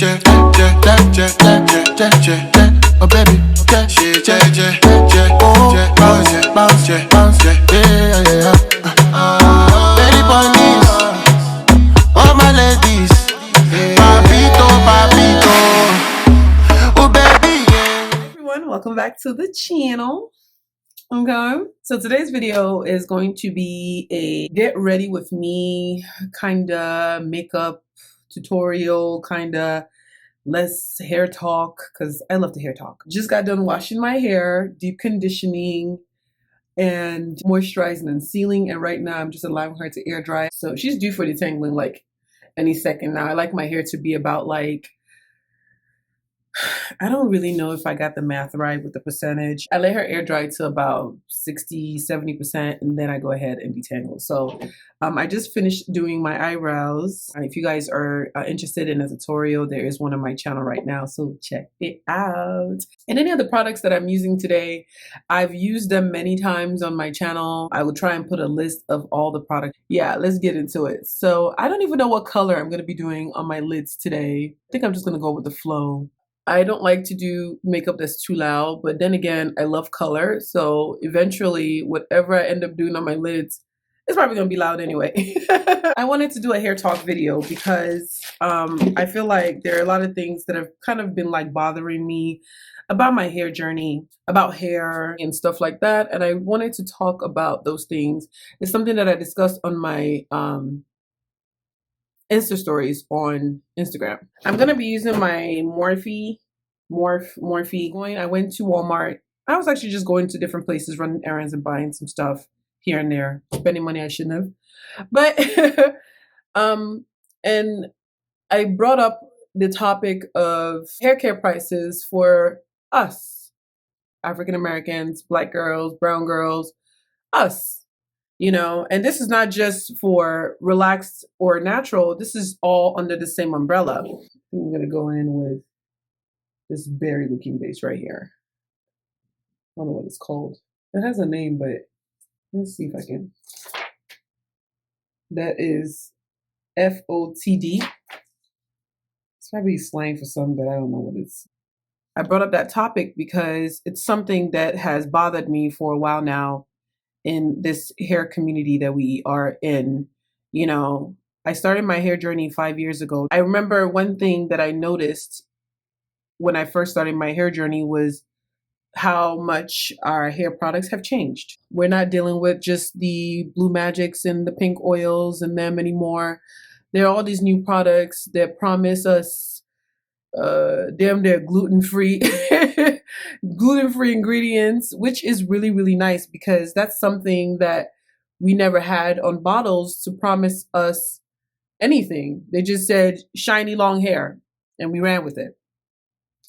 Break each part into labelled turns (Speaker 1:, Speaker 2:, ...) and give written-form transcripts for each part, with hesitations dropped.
Speaker 1: Oh baby, oh, bounce, yeah. Lady bunnies, all my ladies, papito, oh baby, yeah.
Speaker 2: Everyone, welcome back to the channel. Okay, so today's video is going to be a get ready with me kinda makeup tutorial, kinda less hair talk, because I love the hair talk. Just got done washing my hair, deep conditioning, and moisturizing and sealing, and right now I'm just allowing her to air dry. So she's due for detangling like any second now. I like my hair to be about like, I don't really know if I got the math right with the percentage. I let her air dry to about 60-70%, and then I go ahead and detangle. So I just finished doing my eyebrows. If you guys are interested in a tutorial, there is one on my channel right now, so check it out. And any of the products that I'm using today, I've used them many times on my channel. I will try and put a list of all the products. Yeah, let's get into it. So I don't even know what color I'm going to be doing on my lids today. I think I'm just going to go with the flow. I don't like to do makeup that's too loud, but then again, I love color. So eventually, whatever I end up doing on my lids, it's probably gonna be loud anyway. I wanted to do a hair talk video because I feel like there are a lot of things that have kind of been like bothering me about my hair journey, about hair and stuff like that. And I wanted to talk about those things. It's something that I discussed on my Insta stories on Instagram. I'm gonna be using my Morphe. I went to Walmart. I was actually just going to different places, running errands and buying some stuff here and there, spending money I shouldn't have. But and I brought up the topic of hair care prices for us, African Americans, Black girls, brown girls, us. You know, and this is not just for relaxed or natural. This is all under the same umbrella. I'm going to go in with this berry looking base right here. I don't know what it's called. It has a name, but let's see if I can. That is FOTD. It's probably slang for something, but I don't know what it's. I brought up that topic because it's something that has bothered me for a while now in this hair community that we are in. You know, I started my hair journey 5 years ago. I remember one thing that I noticed when I first started my hair journey was how much our hair products have changed. We're not dealing with just the Blue Magics and the pink oils and them anymore. There are all these new products that promise us damn near gluten-free ingredients, which is really, really nice because that's something that we never had on bottles to promise us anything. They just said shiny long hair and we ran with it.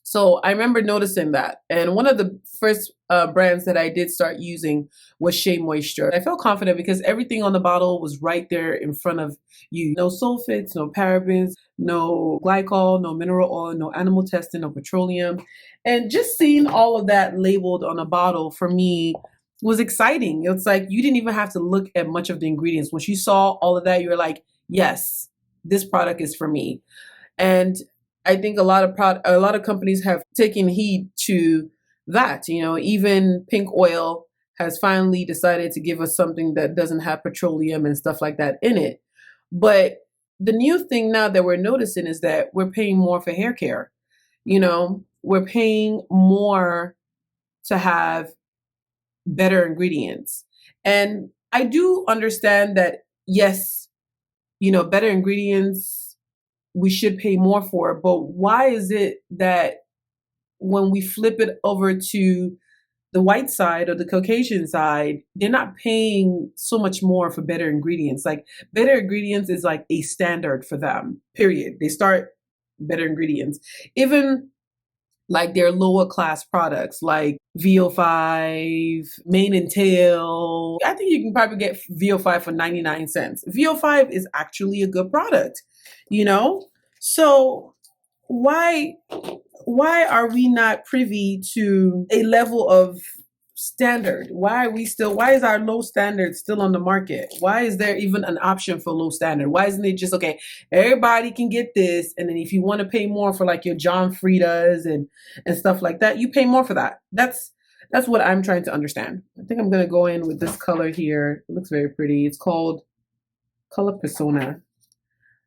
Speaker 2: So I remember noticing that. And one of the first brands that I did start using was Shea Moisture. I felt confident because everything on the bottle was right there in front of you. No sulfates, no parabens, no glycol, no mineral oil, no animal testing, no petroleum. And just seeing all of that labeled on a bottle for me was exciting. It's like you didn't even have to look at much of the ingredients. Once you saw all of that, you were like, yes, this product is for me. And I think a lot of companies have taken heed to that. You know, even Pink Oil has finally decided to give us something that doesn't have petroleum and stuff like that in it. But the new thing now that we're noticing is that we're paying more for hair care. You know, we're paying more to have better ingredients. And I do understand that, yes, you know, better ingredients we should pay more for, but why is it that when we flip it over to the white side or the Caucasian side, they're not paying so much more for better ingredients? Like better ingredients is like a standard for them, period. They start better ingredients. Even like their lower class products like VO5, Mane and Tail. I think you can probably get VO5 for 99 cents. VO5 is actually a good product, you know? So why are we not privy to a level of standard? Why is our low standard still on the market? Why is there even an option for low standard? Why isn't it just, okay, everybody can get this, and then if you want to pay more for like your John Friedas and stuff like that, you pay more for that. That's what I'm trying to understand. I think I'm gonna go in with this color here. It looks very pretty. It's called Color Persona.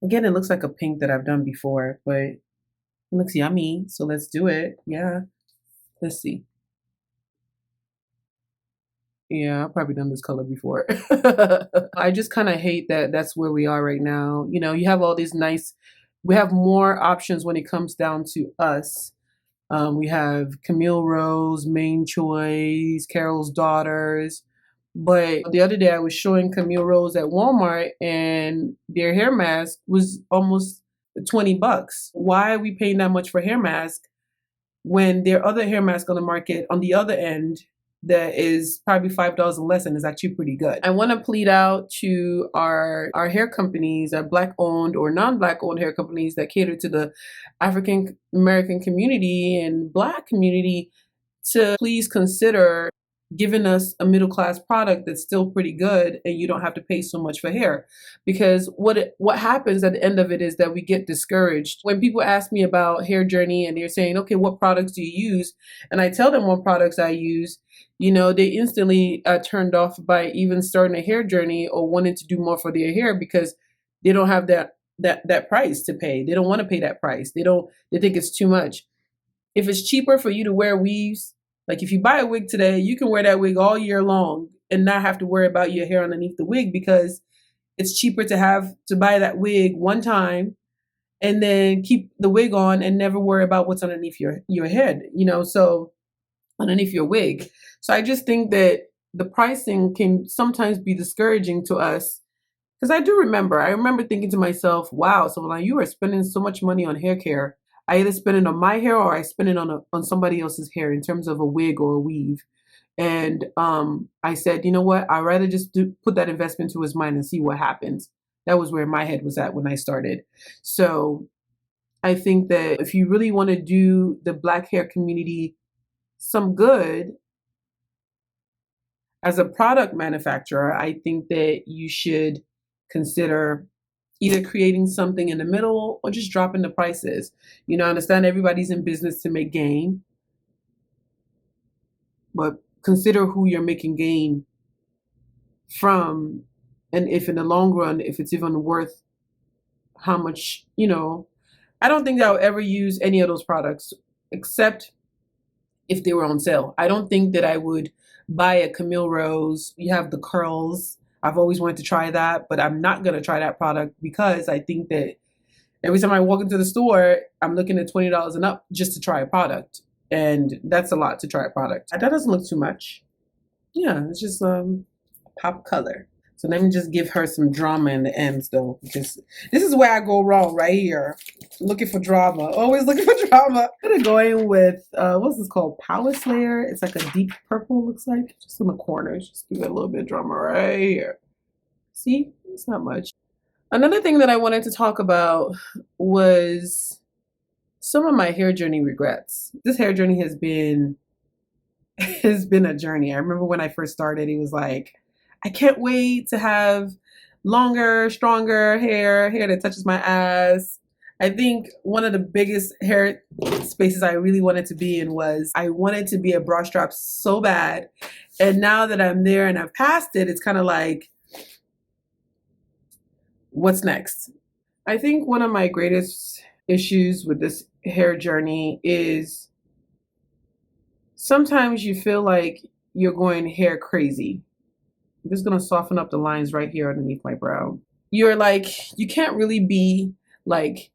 Speaker 2: Again, it looks like a pink that I've done before, but it looks yummy. So let's do it. Yeah. Let's see. Yeah, I've probably done this color before. I just kind of hate that that's where we are right now. You know, you have all these we have more options when it comes down to us. We have Camille Rose, Main Choice, Carol's Daughters. But the other day I was showing Camille Rose at Walmart and their hair mask was almost 20 bucks. Why are we paying that much for hair mask when there are other hair masks on the market on the other end that is probably $5 and less and is actually pretty good? I want to plead out to our hair companies, our Black owned or non-Black owned hair companies that cater to the African American community and Black community to please consider giving us a middle class product that's still pretty good and you don't have to pay so much for hair. Because what happens at the end of it is that we get discouraged. When people ask me about Hair Journey and they're saying, okay, what products do you use? And I tell them what products I use, you know, they instantly turned off by even starting a hair journey or wanting to do more for their hair because they don't have that price to pay. They don't want to pay that price. They think it's too much. If it's cheaper for you to wear weaves, like if you buy a wig today, you can wear that wig all year long and not have to worry about your hair underneath the wig because it's cheaper to buy that wig one time and then keep the wig on and never worry about what's underneath your head, you know, so underneath your wig. So I just think that the pricing can sometimes be discouraging to us because I remember thinking to myself, wow, so like you are spending so much money on hair care. I either spend it on my hair or I spend it on somebody else's hair in terms of a wig or a weave. And I said, you know what? I'd rather just put that investment to his mind and see what happens. That was where my head was at when I started. So I think that if you really want to do the Black hair community some good as a product manufacturer, I think that you should consider either creating something in the middle or just dropping the prices. You know, I understand everybody's in business to make gain, but consider who you're making gain from, and if in the long run, if it's even worth how much, you know. I don't think that I'll ever use any of those products except if they were on sale. I don't think that I would buy a Camille Rose. You have the curls. I've always wanted to try that, but I'm not going to try that product because I think that every time I walk into the store, I'm looking at $20 and up just to try a product. And that's a lot to try a product. That doesn't look too much. Yeah, it's just pop color. So let me just give her some drama in the ends though, because this is where I go wrong right here. Looking for drama, always looking for drama. I'm gonna go in with, what's this called? Power Slayer. It's like a deep purple, looks like. Just in the corners, just give it a little bit of drama right here. See, it's not much. Another thing that I wanted to talk about was some of my hair journey regrets. This hair journey has been a journey. I remember when I first started, it was like, I can't wait to have longer, stronger hair that touches my ass. I think one of the biggest hair spaces I really wanted to be in was I wanted to be a bra strap so bad. And now that I'm there and I've passed it, it's kind of like, what's next? I think one of my greatest issues with this hair journey is sometimes you feel like you're going hair crazy. I'm just going to soften up the lines right here underneath my brow. You're like, you can't really be like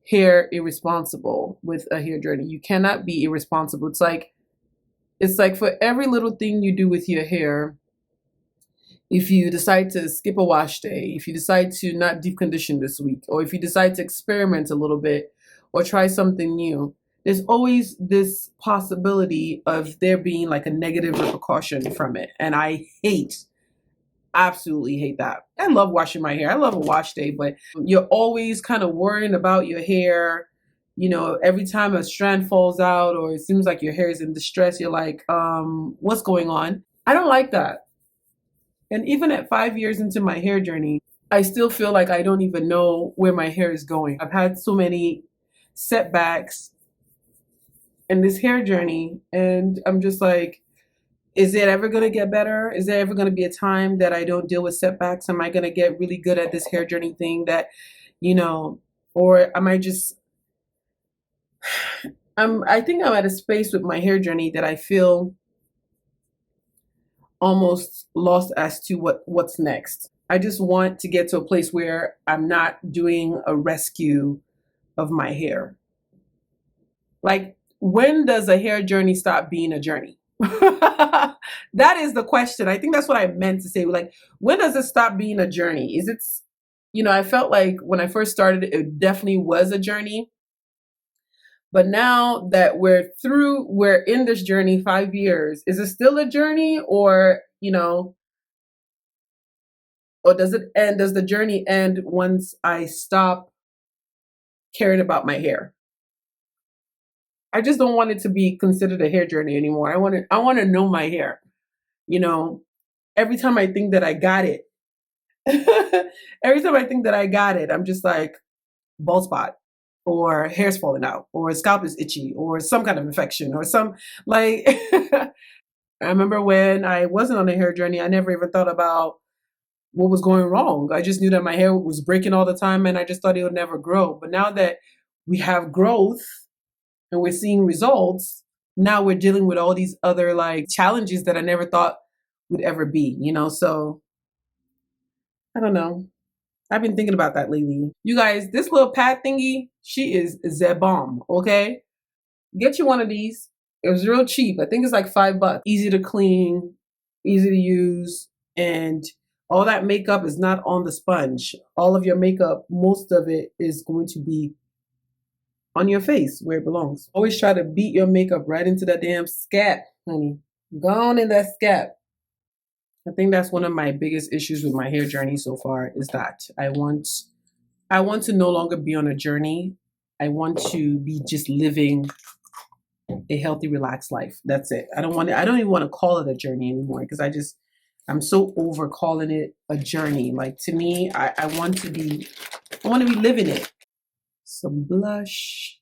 Speaker 2: hair irresponsible with a hair journey. You cannot be irresponsible. It's like for every little thing you do with your hair, if you decide to skip a wash day, if you decide to not deep condition this week, or if you decide to experiment a little bit or try something new, there's always this possibility of there being like a negative repercussion from it. And I absolutely hate that. I love washing my hair. I love a wash day, but you're always kind of worrying about your hair. You know, every time a strand falls out or it seems like your hair is in distress, you're like, what's going on? I don't like that. And even at 5 years into my hair journey, I still feel like I don't even know where my hair is going. I've had so many setbacks in this hair journey, and I'm just like, is it ever going to get better? Is there ever going to be a time that I don't deal with setbacks? Am I going to get really good at this hair journey thing that, you know, or am I just, I think I'm at a space with my hair journey that I feel almost lost as to what's next. I just want to get to a place where I'm not doing a rescue of my hair. Like, when does a hair journey stop being a journey? That is the question. I think that's what I meant to say. Like, when does it stop being a journey? Is it, you know, I felt like when I first started, it definitely was a journey. But now that we're in this journey 5 years, is it still a journey, or, you know, or does it end? Does the journey end once I stop caring about my hair? I just don't want it to be considered a hair journey anymore. I want to know my hair. You know, every time I think that I got it, every time I think that I got it, I'm just like, bald spot, or hair's falling out, or scalp is itchy, or some kind of infection, or some, like, I remember when I wasn't on a hair journey, I never even thought about what was going wrong. I just knew that my hair was breaking all the time, and I just thought it would never grow. But now that we have growth and we're seeing results, now we're dealing with all these other like challenges that I never thought would ever be, you know? So I don't know. I've been thinking about that lately. You guys, this little pad thingy, she is the bomb, okay? Get you one of these. It was real cheap. I think it's like $5. Easy to clean, easy to use, and all that makeup is not on the sponge. All of your makeup, most of it is going to be on your face where it belongs. Always try to beat your makeup right into that damn scalp, honey. Gone in that scalp. I think that's one of my biggest issues with my hair journey so far, is that I want to no longer be on a journey. I want to be just living a healthy, relaxed life. That's it. I don't even want to call it a journey anymore, because I'm so over calling it a journey. Like, to me, I want to be living it. Some blush.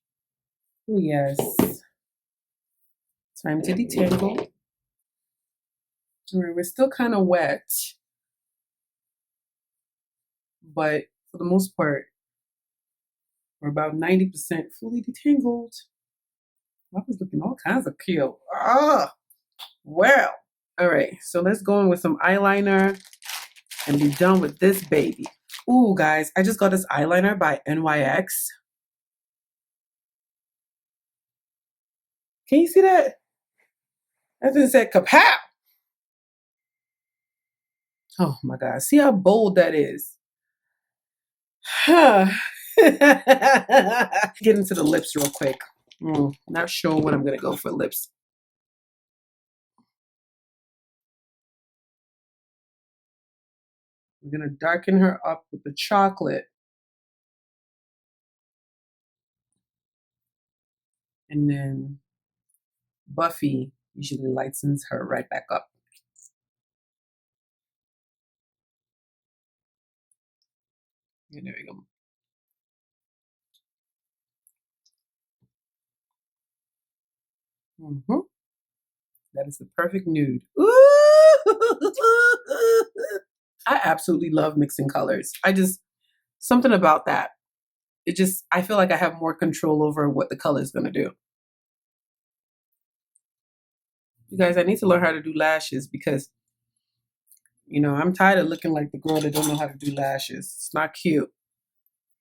Speaker 2: Oh yes. Time to detangle. We're still kind of wet, but for the most part, we're about 90% fully detangled. I was looking all kinds of cute. Well. All right, so let's go in with some eyeliner and be done with this baby. Ooh, guys, I just got this eyeliner by NYX. Can you see that? That thing said kapow. Oh my God, see how bold that is. Get into the lips real quick. Not sure what I'm gonna go for lips. We're gonna darken her up with the chocolate. And then Buffy usually lightens her right back up. Yeah, there we go. That is the perfect nude. Ooh! I absolutely love mixing colors. Something about that. I feel like I have more control over what the color is going to do. You guys, I need to learn how to do lashes, because, you know, I'm tired of looking like the girl that don't know how to do lashes. It's not cute.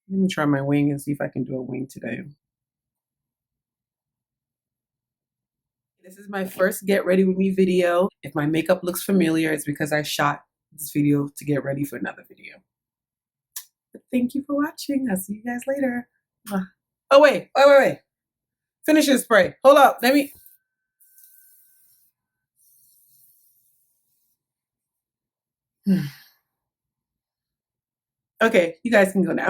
Speaker 2: Let me try my wing and see if I can do a wing today. This is my first get ready with me video. If my makeup looks familiar, it's because I shot this video to get ready for another video. But thank you for watching. I'll see you guys later. Oh, wait. Finish your spray. Hold up. Let me. Okay, you guys can go now.